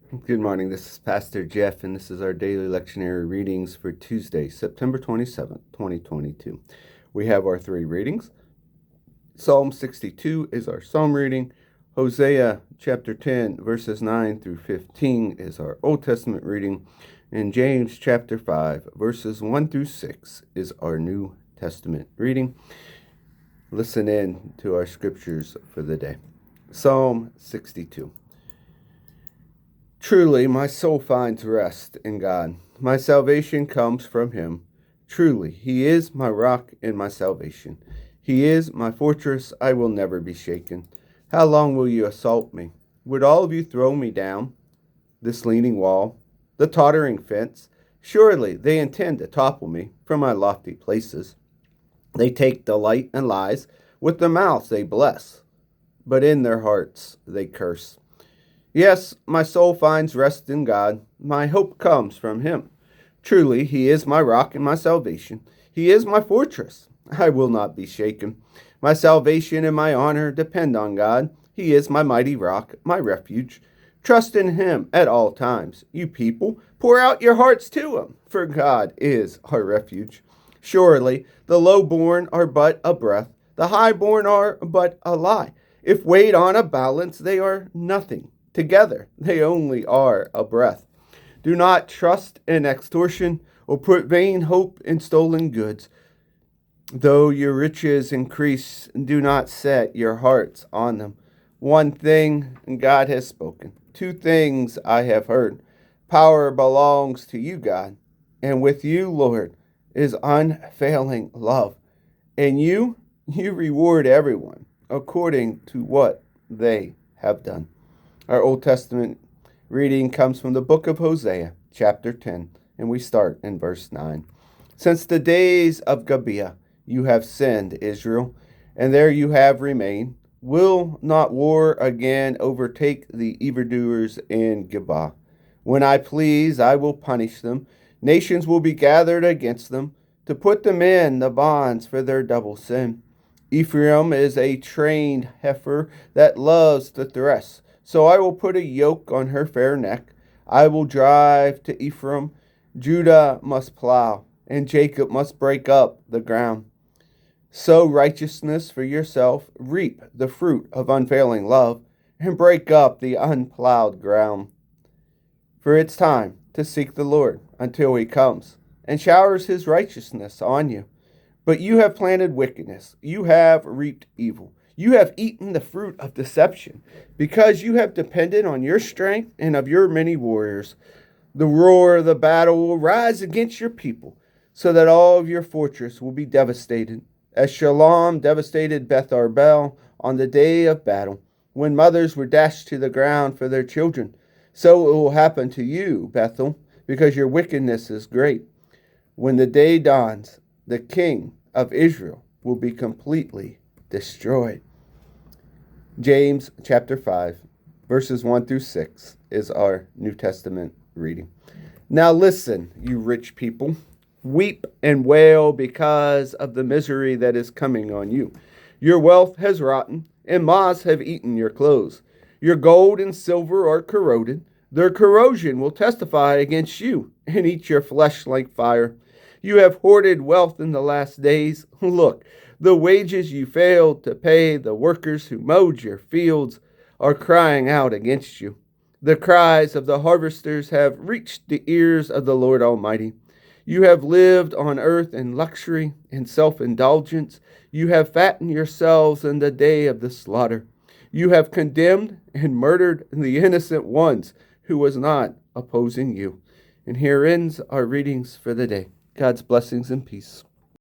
Good morning. This is Pastor Jeff, and this is our daily lectionary readings for Tuesday, September 27th, 2022. We have our three readings. Psalm 62 is our psalm reading. Hosea chapter 10, verses 9 through 15 is our Old Testament reading. And James chapter 5, verses 1 through 6 is our New Testament reading. Listen in to our scriptures for the day. Psalm 62. Truly, my soul finds rest in God. My salvation comes from him. Truly, he is my rock and my salvation. He is my fortress. I will never be shaken. How long will you assault me? Would all of you throw me down? This leaning wall, the tottering fence, surely they intend to topple me from my lofty places. They take delight in lies. With their mouths they bless, but in their hearts they curse. Yes, my soul finds rest in God. My hope comes from him. Truly, he is my rock and my salvation. He is my fortress. I will not be shaken. My salvation and my honor depend on God. He is my mighty rock, my refuge. Trust in him at all times. You people, pour out your hearts to him, for God is our refuge. Surely, the lowborn are but a breath. The highborn are but a lie. If weighed on a balance, they are nothing. Together, they only are a breath. Do not trust in extortion or put vain hope in stolen goods. Though your riches increase, do not set your hearts on them. One thing God has spoken. Two things I have heard. Power belongs to you, God, and with you, Lord, is unfailing love. And you reward everyone according to what they have done. Our Old Testament reading comes from the book of Hosea, chapter 10, and we start in verse 9. Since the days of Gibeah you have sinned, Israel, and there you have remained. Will not war again overtake the evildoers in Gibeah? When I please, I will punish them. Nations will be gathered against them to put them in the bonds for their double sin. Ephraim is a trained heifer that loves to thresh. So I will put a yoke on her fair neck. I will drive to Ephraim. Judah must plow, and Jacob must break up the ground. Sow righteousness for yourself, reap the fruit of unfailing love, and break up the unplowed ground. For it's time to seek the Lord until he comes, and showers his righteousness on you. But you have planted wickedness, you have reaped evil. You have eaten the fruit of deception, because you have depended on your strength and of your many warriors. The roar of the battle will rise against your people, so that all of your fortress will be devastated. As Shalom devastated Beth Arbel on the day of battle, when mothers were dashed to the ground for their children, so it will happen to you, Bethel, because your wickedness is great. When the day dawns, the king of Israel will be completely destroyed. James chapter 5, verses 1 through 6 is our New Testament reading. Now listen, you rich people. Weep and wail because of the misery that is coming on you. Your wealth has rotten, and moths have eaten your clothes. Your gold and silver are corroded. Their corrosion will testify against you and eat your flesh like fire. You have hoarded wealth in the last days. Look, the wages you failed to pay the workers who mowed your fields are crying out against you. The cries of the harvesters have reached the ears of the Lord Almighty. You have lived on earth in luxury and self-indulgence. You have fattened yourselves in the day of the slaughter. You have condemned and murdered the innocent ones who was not opposing you. And here ends our readings for the day. God's blessings and peace.